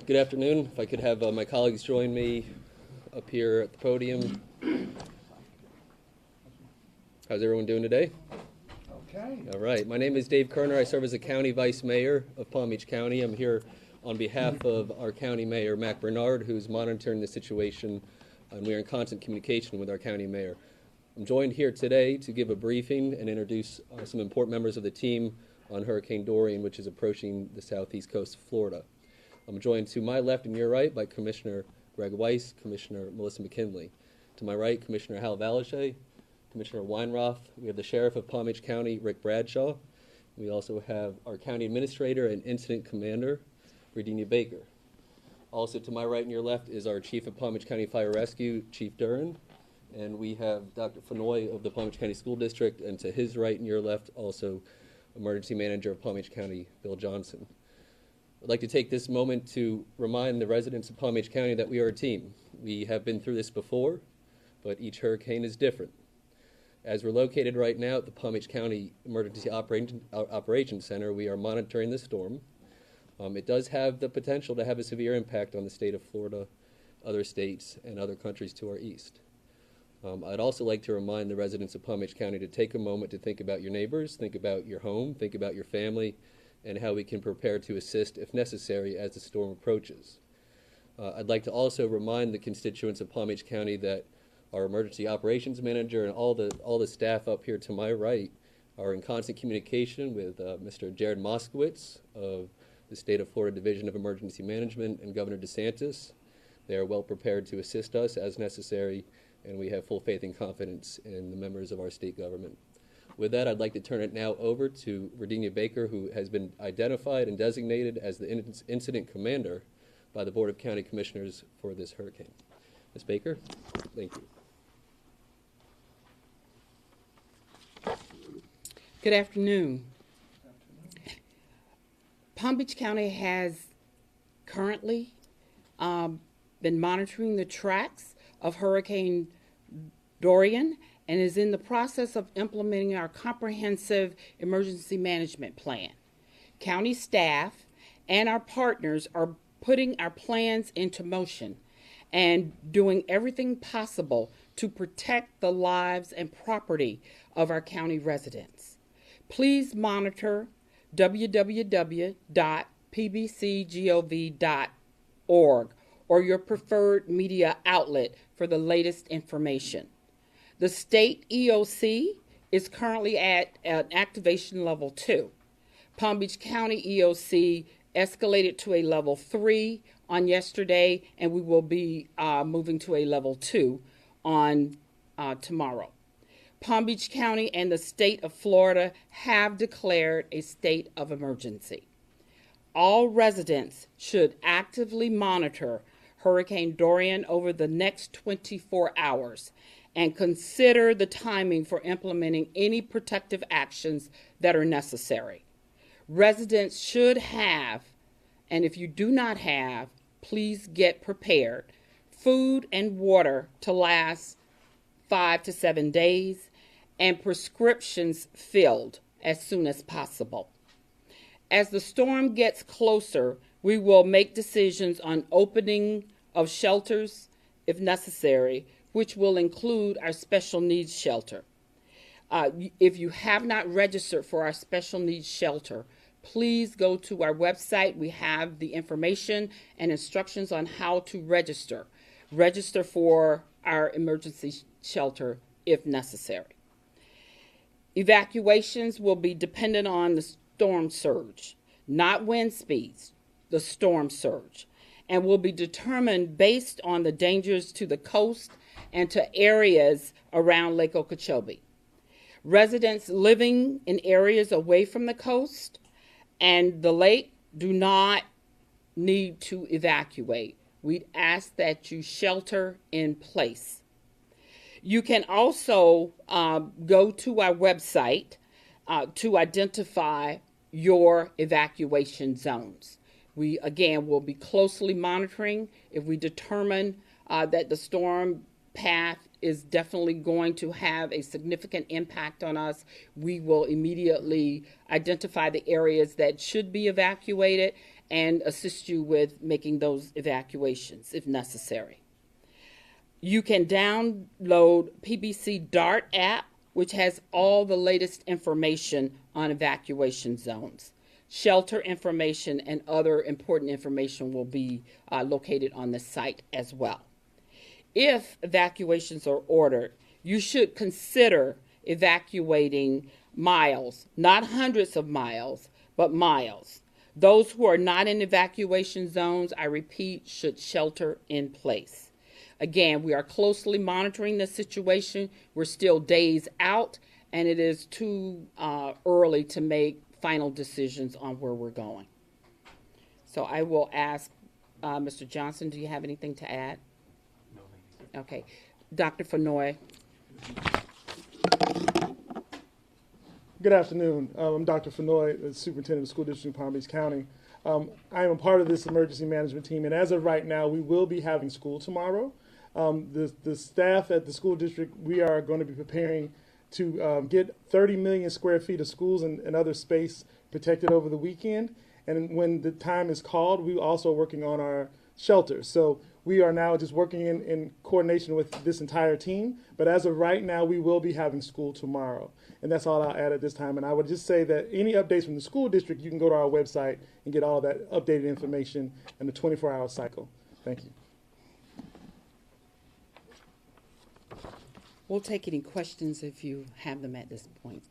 Good afternoon. If I could have my colleagues join me up here at the podium. How's everyone doing today? Okay. All right. My name is Dave Kerner. I serve as the County Vice Mayor of Palm Beach County. I'm here on behalf of our County Mayor, Mac Bernard, who's monitoring the situation, and we are in constant communication with our County Mayor. I'm joined here today to give a briefing and introduce some important members of the team on Hurricane Dorian, which is approaching the southeast coast of Florida. I'm joined to my left and your right by Commissioner Greg Weiss, Commissioner Melissa McKinley. To my right, Commissioner Hal Valashe, Commissioner Weinroth. We have the Sheriff of Palm Beach County, Rick Bradshaw. We also have our County Administrator and Incident Commander, Virginia Baker. Also to my right and your left is our Chief of Palm Beach County Fire Rescue, Chief Duran. And we have Dr. Fenoy of the Palm Beach County School District, and to his right and your left, also Emergency Manager of Palm Beach County, Bill Johnson. I'd like to take this moment to remind the residents of Palm Beach County that we are a team. We have been through this before, but each hurricane is different. As we're located right now at the Palm Beach County Emergency Operations Center, we are monitoring the storm. It does have the potential to have a severe impact on the state of Florida, other states, and other countries to our east. I'd also like to remind the residents of Palm Beach County to take a moment to think about your neighbors, think about your home, think about your family, and how we can prepare to assist if necessary as the storm approaches. I'd like to also remind the constituents of Palm Beach County that our Emergency Operations Manager and all the staff up here to my right are in constant communication with Mr. Jared Moskowitz of the State of Florida Division of Emergency Management and Governor DeSantis. They are well prepared to assist us as necessary, and we have full faith and confidence in the members of our state government. With that, I'd like to turn it now over to Virginia Baker, who has been identified and designated as the incident commander by the Board of County Commissioners for this hurricane. Ms. Baker, thank you. Good afternoon. Palm Beach County has currently been monitoring the tracks of Hurricane Dorian and is in the process of implementing our comprehensive emergency management plan. County staff and our partners are putting our plans into motion and doing everything possible to protect the lives and property of our county residents. Please monitor www.pbcgov.org or your preferred media outlet for the latest information. The state EOC is currently at activation level 2. Palm Beach County EOC escalated to a level 3 on yesterday, and we will be moving to a level 2 on tomorrow. Palm Beach County and the state of Florida have declared a state of emergency. All residents should actively monitor Hurricane Dorian over the next 24 hours and consider the timing for implementing any protective actions that are necessary. Residents should have, and if you do not have, please get prepared, food and water to last 5 to 7 days, and prescriptions filled as soon as possible. As the storm gets closer, we will make decisions on opening of shelters if necessary, which will include our special needs shelter. If you have not registered for our special needs shelter, please go to our website. We have the information and instructions on how to register. Register for our emergency shelter if necessary. Evacuations will be dependent on the storm surge, not wind speeds, the storm surge, and will be determined based on the dangers to the coast and to areas around Lake Okeechobee. Residents living in areas away from the coast and the lake do not need to evacuate. We'd ask that you shelter in place. You can also go to our website to identify your evacuation zones. We, again, will be closely monitoring. If we determine that the storm path is definitely going to have a significant impact on us, we will immediately identify the areas that should be evacuated and assist you with making those evacuations if necessary. You can download PBC DART app, which has all the latest information on evacuation zones. Shelter information and other important information will be located on the site as well. If evacuations are ordered, you should consider evacuating miles, not hundreds of miles, but miles. Those who are not in evacuation zones, I repeat, should shelter in place. Again, we are closely monitoring the situation. We're still days out, and it is too early to make final decisions on where we're going. So I will ask Mr. Johnson, do you have anything to add? No. Okay. Dr. Fenoy. Good afternoon. I'm Dr. Fenoy, the Superintendent of the School District in Palm Beach County. I am a part of this emergency management team, and as of right now, we will be having school tomorrow. The staff at the school district, we are going to be preparing to get 30 million square feet of schools and other space protected over the weekend. And when the time is called, we're also working on our shelters. So we are now just working in coordination with this entire team. But as of right now, we will be having school tomorrow. And that's all I'll add at this time. And I would just say that any updates from the school district, you can go to our website and get all that updated information in the 24-hour cycle. Thank you. We'll take any questions if you have them at this point.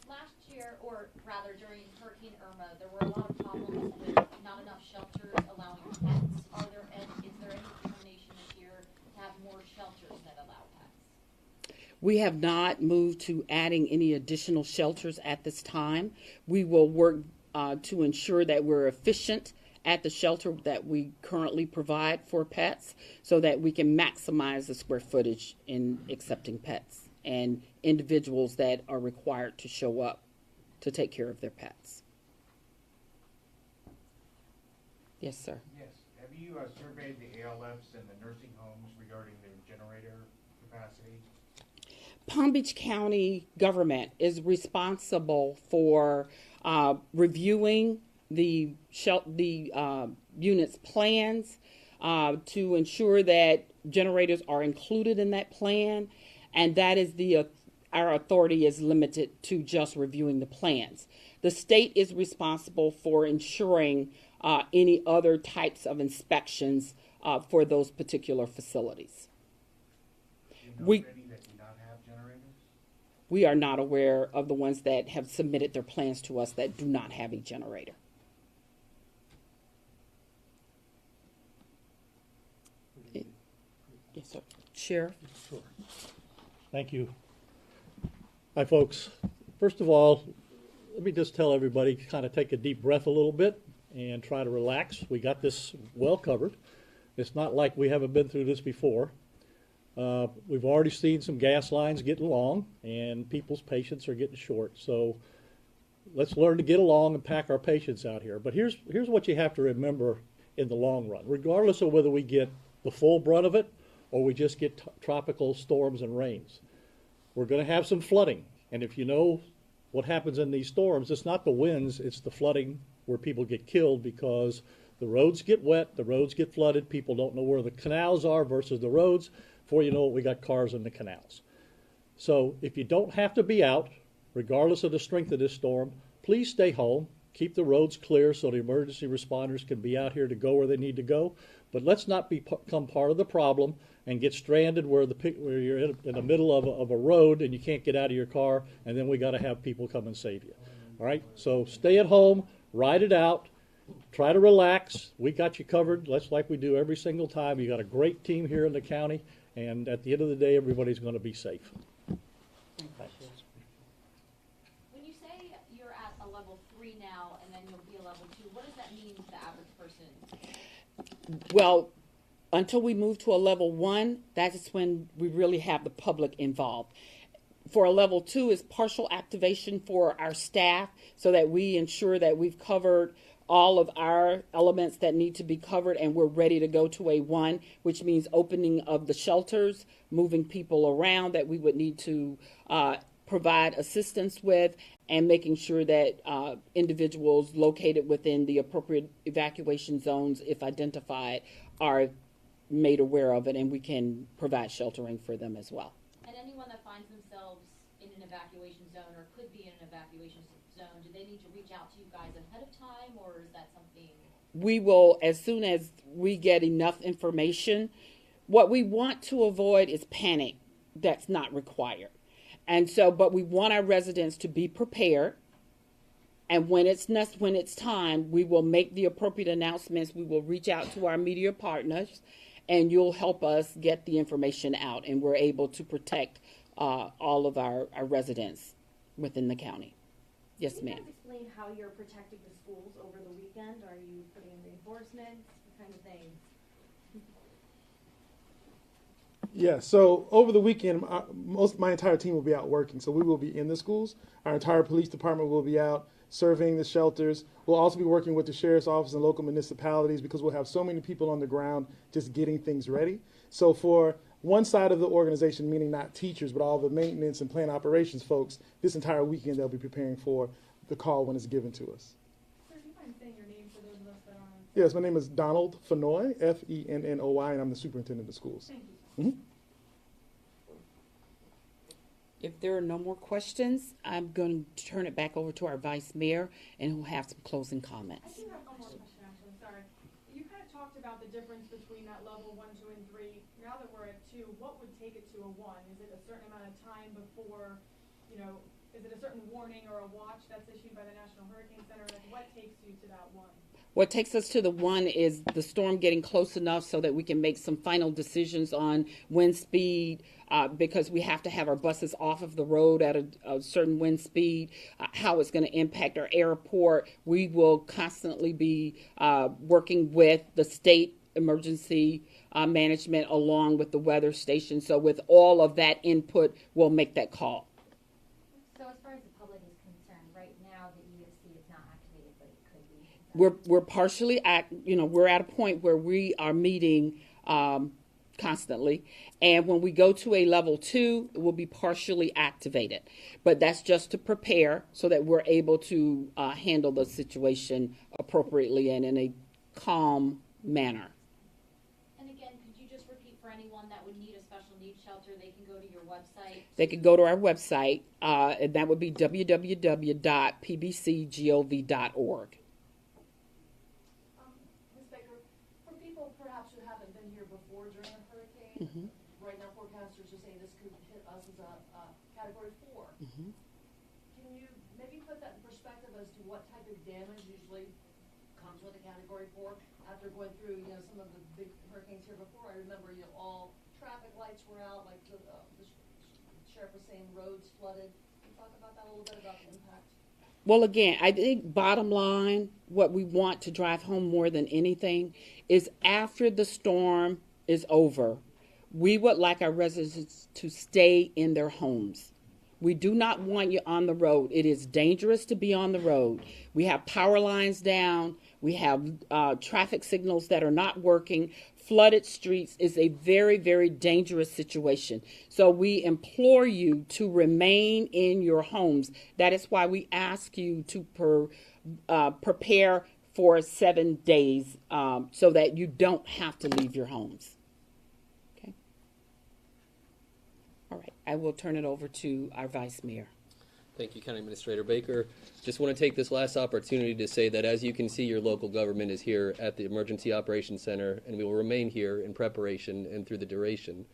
Last year, or rather during Hurricane Irma, there were a lot of problems with not enough shelters allowing pets. Is there any determination this year to have more shelters that allow pets? We have not moved to adding any additional shelters at this time. We will work to ensure that we're efficient at the shelter that we currently provide for pets so that we can maximize the square footage in accepting pets and individuals that are required to show up to take care of their pets. Yes, sir. Yes. Have you surveyed the ALFs and the nursing homes regarding their generator capacity? Palm Beach County government is responsible for reviewing the unit's plans to ensure that generators are included in that plan, and that is our authority is limited to just reviewing the plans. The state is responsible for ensuring any other types of inspections for those particular facilities. We are not aware of the ones that have submitted their plans to us that do not have a generator. Yes, sir. Sheriff? Sure. Thank you. Hi, folks. First of all, let me just tell everybody, kind of take a deep breath a little bit and try to relax. We got this well covered. It's not like we haven't been through this before. We've already seen some gas lines getting long, and people's patience are getting short. So let's learn to get along and pack our patience out here. But here's what you have to remember in the long run. Regardless of whether we get the full brunt of it or we just get tropical storms and rains, we're going to have some flooding. And if you know what happens in these storms, it's not the winds, it's the flooding where people get killed because the roads get wet, the roads get flooded, people don't know where the canals are versus the roads. Before you know it, we got cars in the canals. So if you don't have to be out, regardless of the strength of this storm, please stay home. Keep the roads clear so the emergency responders can be out here to go where they need to go. But let's not become part of the problem and get stranded where you're in the middle of a road and you can't get out of your car, and then we got to have people come and save you. All right? So stay at home, ride it out, try to relax. We got you covered, just like we do every single time. You got a great team here in the county, and at the end of the day, everybody's going to be safe. When you say you're at a level 3 now and then you'll be a level 2, what does that mean to the average person? Well, until we move to a level 1, that's when we really have the public involved. For a level 2 is partial activation for our staff so that we ensure that we've covered all of our elements that need to be covered and we're ready to go to a 1, which means opening of the shelters, moving people around that we would need to provide assistance with, and making sure that individuals located within the appropriate evacuation zones, if identified, are made aware of it, and we can provide sheltering for them as well. And anyone that finds themselves in an evacuation zone or could be in an evacuation zone, do they need to reach out to you guys ahead of time, or is that something? We will, as soon as we get enough information. What we want to avoid is panic. That's not required. And so, but we want our residents to be prepared. And when it's time, we will make the appropriate announcements. We will reach out to our media partners, and you'll help us get the information out, and we're able to protect all of our residents within the county. Yes, ma'am. Can you guys explain how you're protecting the schools over the weekend? Are you putting in reinforcements? What kind of things? Yeah, so over the weekend, my entire team will be out working. So we will be in the schools. Our entire police department will be out surveying the shelters. We'll also be working with the sheriff's office and local municipalities because we'll have so many people on the ground just getting things ready. So for one side of the organization, meaning not teachers, but all the maintenance and plant operations folks, this entire weekend they'll be preparing for the call when it's given to us. Sir, do you mind saying your name for those of us that aren't? Yes, my name is Donald Fennoy, Fennoy, and I'm the superintendent of schools. Thank you. If there are no more questions, I'm going to turn it back over to our vice mayor, and who'll have some closing I comments. do have one more question, actually. Sorry. You kind of talked about the difference between that level 1, 2, and 3. Now that we're at 2, what would take it to a 1? Is it a certain amount of time before, is it a certain warning or a watch that's issued by the National Hurricane Center? Like, what takes you to that 1? What takes us to the 1 is the storm getting close enough so that we can make some final decisions on wind speed, because we have to have our buses off of the road at a certain wind speed, how it's going to impact our airport. We will constantly be working with the state emergency management along with the weather station. So with all of that input, we'll make that call. So as far as the public is concerned, right now the EOC is not activated, but it could be. We're partially we're at a point where we are meeting constantly, and when we go to a level 2, it will be partially activated. But that's just to prepare so that we're able to handle the situation appropriately and in a calm manner. And again, could you just repeat for anyone that would need a special needs shelter, they can go to your website? They could go to our website, and that would be www.pbcgov.org. Ms. Baker, for people perhaps who haven't been here before during a hurricane, right now forecasters are saying this could hit us as a Category 4. Can you maybe put that in perspective as to what type of damage usually comes with a Category 4 after going through, some of the big hurricanes here before? I remember, all traffic lights were out, like the sheriff was saying roads flooded. Can you talk about that a little bit, about the impact? Well, again, I think bottom line, what we want to drive home more than anything is after the storm is over, we would like our residents to stay in their homes. We do not want you on the road. It is dangerous to be on the road. We have power lines down. We have traffic signals that are not working. Flooded streets is a very, very dangerous situation. So we implore you to remain in your homes. That is why we ask you to prepare for 7 days so that you don't have to leave your homes. Okay. All right. I will turn it over to our Vice Mayor. Thank you, County Administrator Baker. Just want to take this last opportunity to say that, as you can see, your local government is here at the Emergency Operations Center, and we will remain here in preparation and through the duration.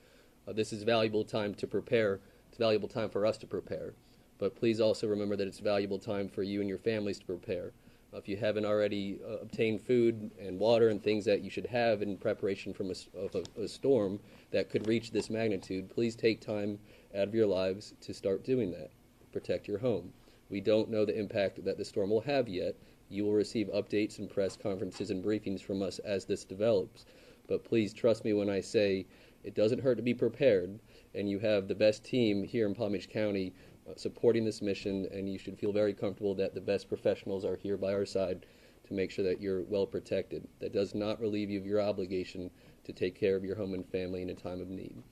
This is valuable time to prepare. It's valuable time for us to prepare. But please also remember that it's valuable time for you and your families to prepare. If you haven't already obtained food and water and things that you should have in preparation from a storm that could reach this magnitude, please take time out of your lives to start doing that. Protect your home. We don't know the impact that the storm will have yet. You will receive updates and press conferences and briefings from us as this develops. But please trust me when I say it doesn't hurt to be prepared, and you have the best team here in Palm Beach County supporting this mission, and you should feel very comfortable that the best professionals are here by our side to make sure that you're well protected. That does not relieve you of your obligation to take care of your home and family in a time of need.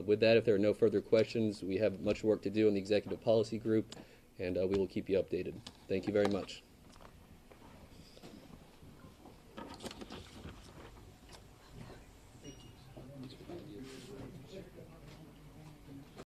With that, if there are no further questions, we have much work to do in the executive policy group, and we will keep you updated. Thank you very much.